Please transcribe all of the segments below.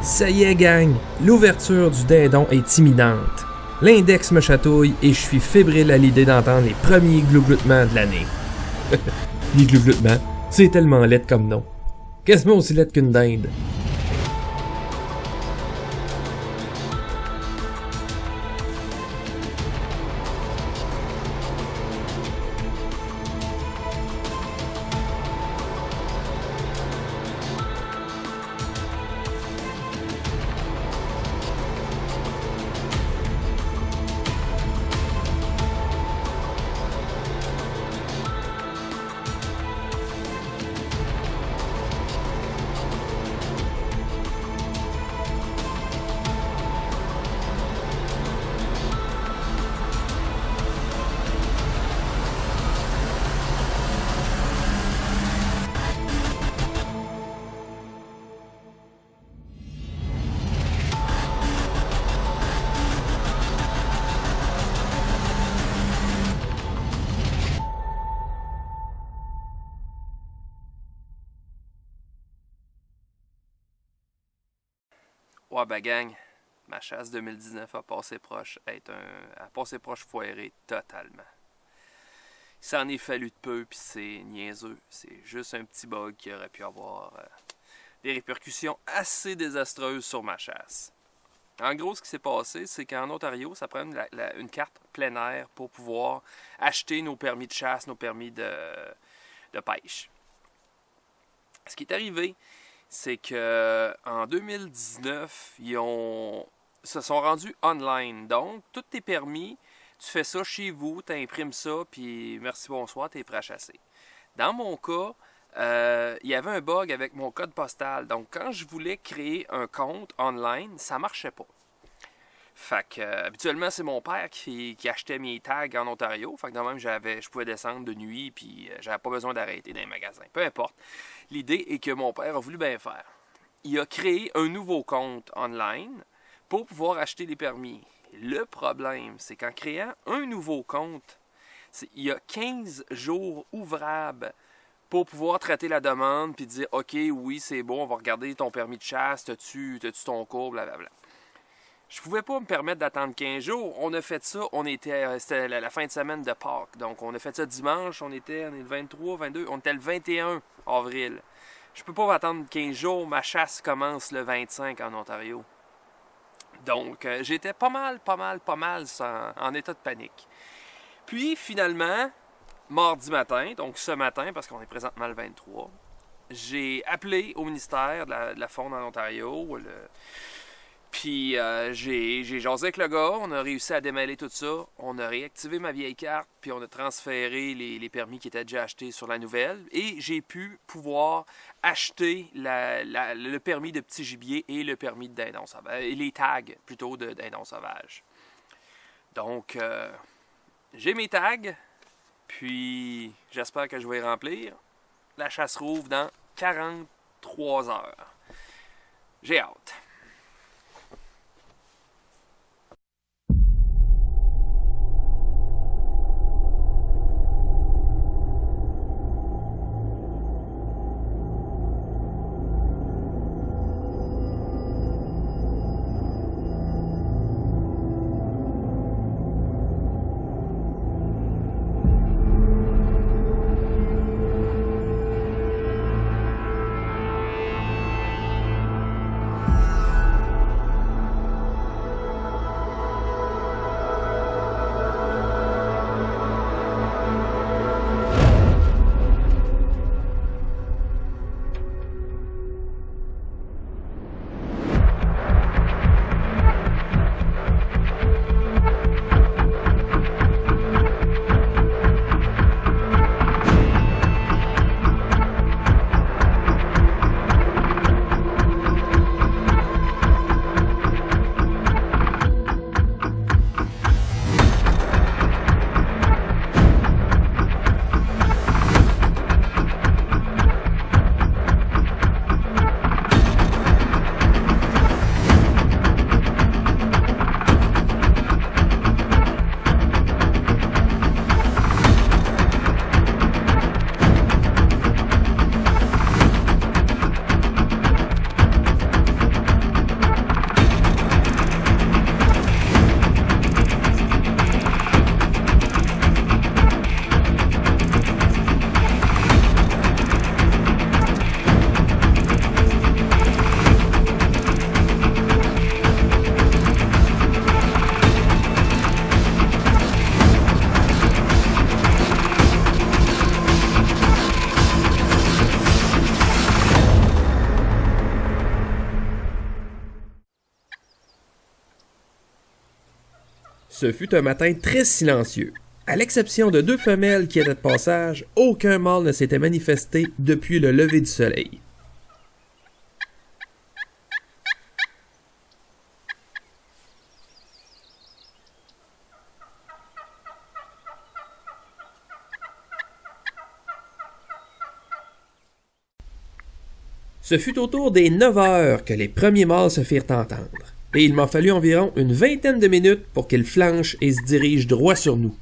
Ça y est, gang, l'ouverture du dindon est imminente. L'index me chatouille et je suis fébrile à l'idée d'entendre les premiers glougloutements de l'année. Les glougloutements, c'est tellement laid comme nom. Quasiment aussi laid qu'une dinde. Ouais, ben gang, ma chasse 2019 a passé proche foirée totalement. Il s'en est fallu de peu, puis c'est niaiseux. C'est juste un petit bug qui aurait pu avoir des répercussions assez désastreuses sur ma chasse. En gros, ce qui s'est passé, c'est qu'en Ontario, ça prend une carte plein air pour pouvoir acheter nos permis de chasse, nos permis de pêche. Ce qui est arrivé, c'est qu'en 2019, ils se sont rendus online. Donc, tous tes permis, tu fais ça chez vous, tu imprimes ça, puis merci, bonsoir, tu es prêt à chasser. Dans mon cas, il y avait un bug avec mon code postal. Donc, quand je voulais créer un compte online, ça marchait pas. Fait que, habituellement, c'est mon père qui achetait mes tags en Ontario. Fait que, de même, je pouvais descendre de nuit, puis j'avais pas besoin d'arrêter dans les magasins. Peu importe. L'idée est que mon père a voulu bien faire. Il a créé un nouveau compte online pour pouvoir acheter les permis. Le problème, c'est qu'en créant un nouveau compte, il y a 15 jours ouvrables pour pouvoir traiter la demande puis dire « OK, oui, c'est bon, on va regarder ton permis de chasse, t'as-tu ton cours, blablabla. » Je pouvais pas me permettre d'attendre 15 jours. On a fait ça, c'était la fin de semaine de Pâques. Donc, on a fait ça dimanche, on est le 23, 22, on était le 21 avril. Je peux pas attendre 15 jours, ma chasse commence le 25 en Ontario. Donc, j'étais pas mal en état de panique. Puis, finalement, mardi matin, donc ce matin, parce qu'on est présentement le 23, j'ai appelé au ministère de la Faune en Ontario, puis j'ai jasé avec le gars, on a réussi à démêler tout ça, on a réactivé ma vieille carte, puis on a transféré les permis qui étaient déjà achetés sur la nouvelle, et j'ai pu pouvoir acheter le permis de petit gibier et le permis de dindon sauvage, et les tags plutôt de dindon sauvage. Donc, j'ai mes tags, puis j'espère que je vais les remplir. La chasse rouvre dans 43 heures. J'ai hâte. Ce fut un matin très silencieux. À l'exception de 2 femelles qui étaient de passage, aucun mâle ne s'était manifesté depuis le lever du soleil. Ce fut autour des 9 heures que les premiers mâles se firent entendre, et il m'en fallut environ une vingtaine de minutes pour qu'ils flanchent et se dirigent droit sur nous.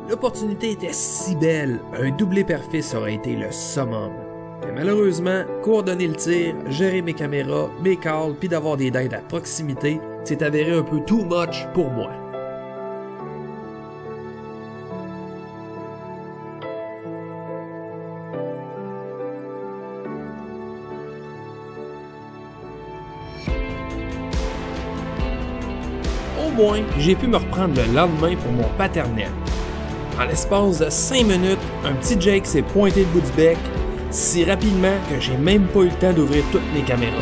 L'opportunité était si belle, un doublé père-fils aurait été le summum. Mais malheureusement, coordonner le tir, gérer mes caméras, mes calls, puis d'avoir des dindes à proximité, s'est avéré un peu too much pour moi. Au moins, j'ai pu me reprendre le lendemain pour mon paternel. En l'espace de 5 minutes, un petit Jake s'est pointé le bout du bec, si rapidement que j'ai même pas eu le temps d'ouvrir toutes mes caméras.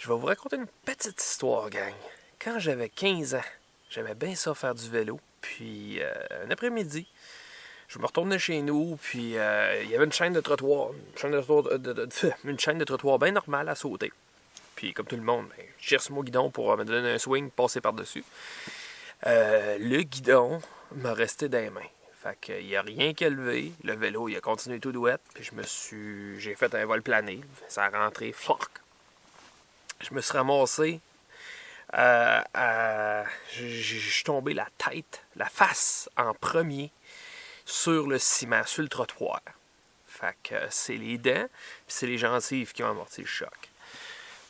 Je vais vous raconter une petite histoire, gang. Quand j'avais 15 ans, j'aimais bien ça faire du vélo. Puis, un après-midi, Je me retournais chez nous, puis il y avait une chaîne de trottoir. Une chaîne de trottoir bien normale à sauter. Puis comme tout le monde, ben, je tire sur mon guidon pour me donner un swing, passer par-dessus. Le guidon m'a resté dans les mains. Fait qu'il n'y a rien qu'à lever. Le vélo, il a continué tout douette. Puis j'ai fait un vol plané. Ça a rentré, fuck. Je me suis ramassé. Je suis tombé la face en premier sur le ciment, sur le trottoir. Fait que c'est les dents, puis c'est les gencives qui ont amorti le choc.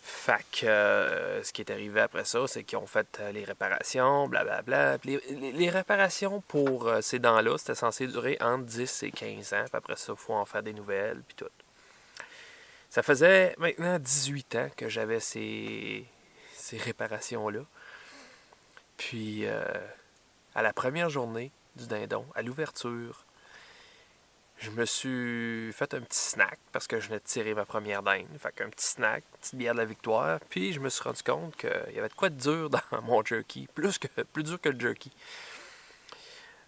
Fait que ce qui est arrivé après ça, c'est qu'ils ont fait les réparations, blablabla. Les réparations pour ces dents-là, c'était censé durer entre 10 et 15 ans. Puis après ça, il faut en faire des nouvelles, puis tout. Ça faisait maintenant 18 ans que j'avais ces réparations-là. Puis, à la première journée du dindon, à l'ouverture, je me suis fait un petit snack parce que je venais de tirer ma première dinde. Fait qu'un petit snack, une petite bière de la victoire. Puis, je me suis rendu compte qu'il y avait de quoi de dur dans mon jerky. Plus dur que le jerky.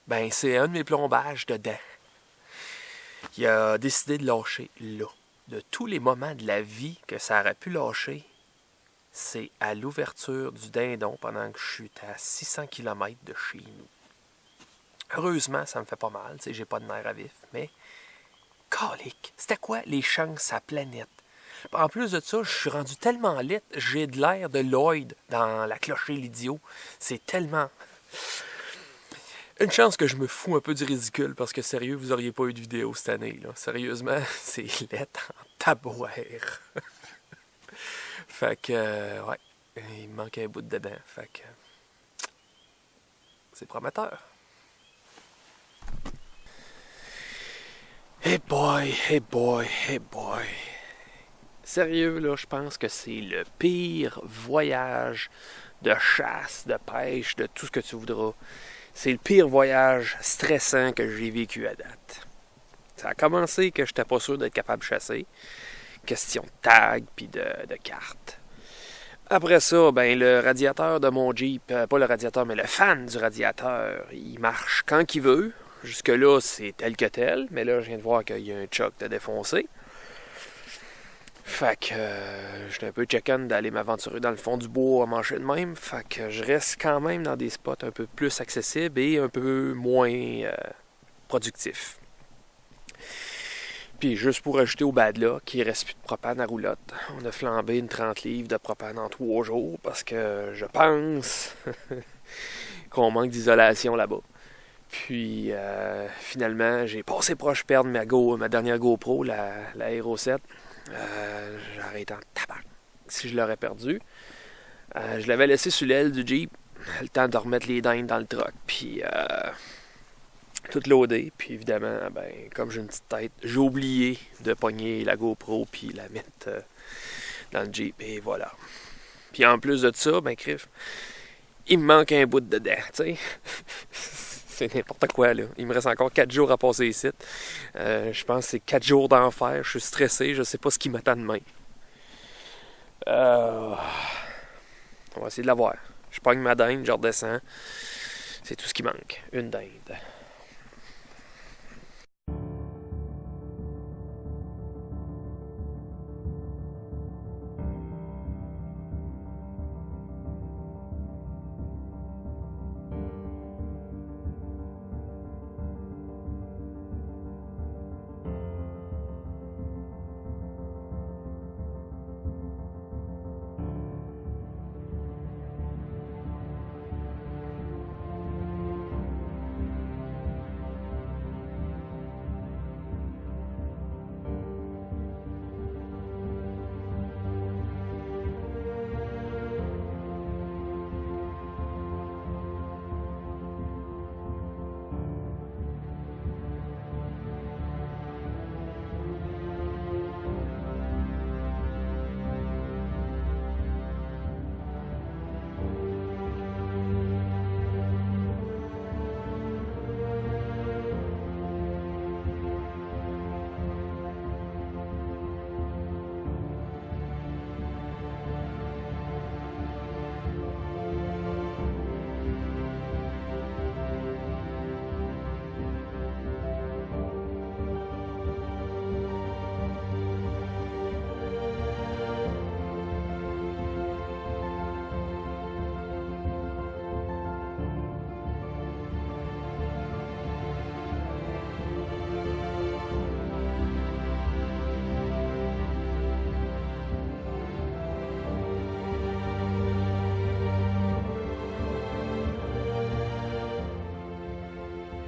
Ben, c'est un de mes plombages de dents. Il a décidé de lâcher là. De tous les moments de la vie que ça aurait pu lâcher, c'est à l'ouverture du dindon pendant que je suis à 600 km de chez nous. Heureusement, ça me fait pas mal, tu sais, j'ai pas de nerfs à vif, mais calique, c'était quoi les chances à planète? En plus de ça, je suis rendu tellement laid, j'ai de l'air de Lloyd dans La Cloche et l'idiot. C'est tellement... Une chance que je me fous un peu du ridicule, parce que sérieux, vous auriez pas eu de vidéo cette année, là. Sérieusement, c'est laid en tabouère. Fait que, ouais, il me manque un bout de dedans. Fait que, c'est prometteur. Hey boy, hey boy, hey boy. Sérieux, là, je pense que c'est le pire voyage de chasse, de pêche, de tout ce que tu voudras. C'est le pire voyage stressant que j'ai vécu à date. Ça a commencé que j'étais pas sûr d'être capable de chasser. Question de tag puis de cartes. Après ça, ben le radiateur de mon Jeep, pas le radiateur, mais le fan du radiateur, il marche quand il veut. Jusque-là, c'est tel que tel, mais là, je viens de voir qu'il y a un choc de défoncé. Fait que j'étais un peu check-in d'aller m'aventurer dans le fond du bois à manger de même. Fait que je reste quand même dans des spots un peu plus accessibles et un peu moins productifs. Puis juste pour ajouter au bad là, qu'il reste plus de propane à roulotte, on a flambé une 30 livres de propane en 3 jours parce que je pense qu'on manque d'isolation là-bas. Puis finalement, j'ai passé proche de perdre ma dernière GoPro, la Hero 7. J'aurais été en tabac si je l'aurais perdu. Je l'avais laissé sur l'aile du Jeep, le temps de remettre les dindes dans le truck. Puis tout loadé, puis évidemment, ben, comme j'ai une petite tête, j'ai oublié de pogner la GoPro puis la mettre dans le Jeep, et voilà. Puis en plus de ça, ben crif, il me manque un bout de dedans, tu sais. C'est n'importe quoi, là. Il me reste encore 4 jours à passer ici. Je pense que c'est 4 jours d'enfer, je suis stressé, je sais pas ce qui m'attend demain. On va essayer de la voir. Je pogne ma dinde, je redescends. C'est tout ce qui manque, une dinde.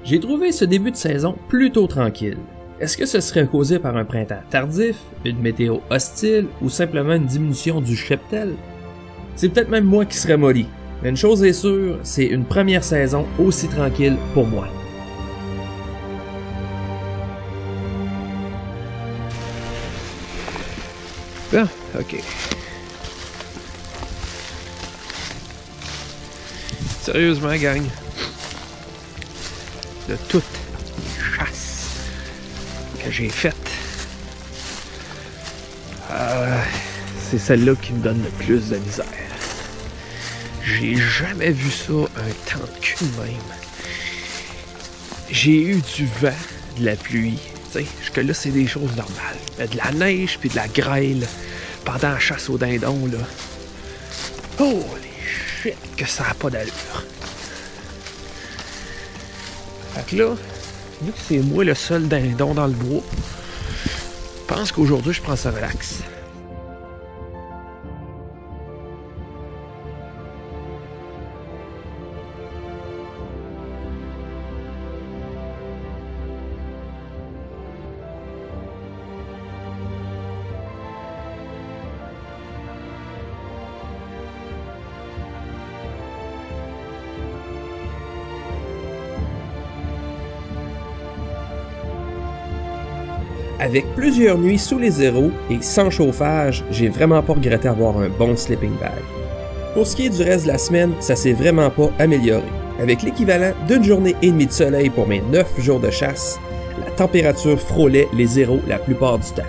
J'ai trouvé ce début de saison plutôt tranquille. Est-ce que ce serait causé par un printemps tardif, une météo hostile ou simplement une diminution du cheptel? C'est peut-être même moi qui serais molly, mais une chose est sûre, c'est une première saison aussi tranquille pour moi. Ah, ok. Sérieusement, gang, de toutes les chasses que j'ai faites, c'est celle-là qui me donne le plus de misère. J'ai jamais vu ça un temps de cul de même. J'ai eu du vent, de la pluie. Jusque-là, c'est des choses normales. Mais de la neige puis de la grêle pendant la chasse au dindon, là. Holy shit, que ça n'a pas d'allure. Fait que là, vu que c'est moi le seul dindon dans le bois, je pense qu'aujourd'hui, je prends ça relax. Avec plusieurs nuits sous les zéros et sans chauffage, j'ai vraiment pas regretté avoir un bon sleeping bag. Pour ce qui est du reste de la semaine, ça s'est vraiment pas amélioré. Avec l'équivalent d'une journée et demie de soleil pour mes 9 jours de chasse, la température frôlait les zéros la plupart du temps.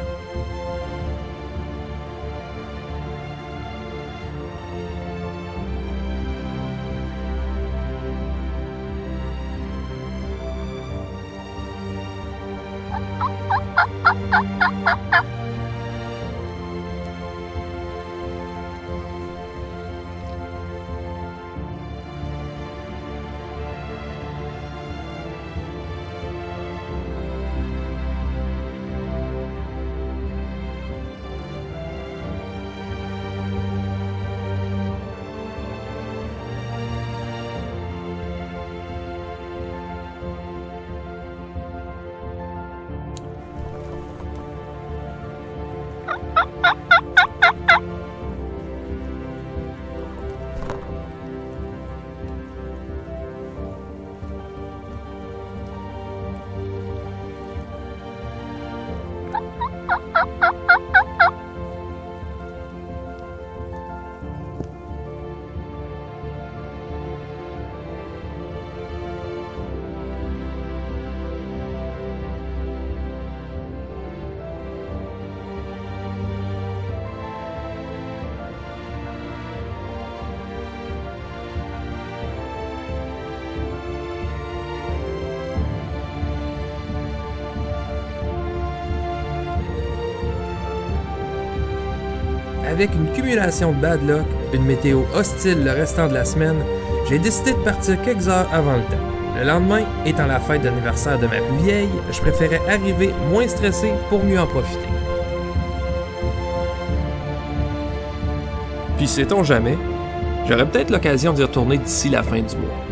Avec une cumulation de bad luck, une météo hostile le restant de la semaine, j'ai décidé de partir quelques heures avant le temps. Le lendemain, étant la fête d'anniversaire de ma plus vieille, je préférais arriver moins stressé pour mieux en profiter. Puis sait-on jamais, j'aurai peut-être l'occasion d'y retourner d'ici la fin du mois.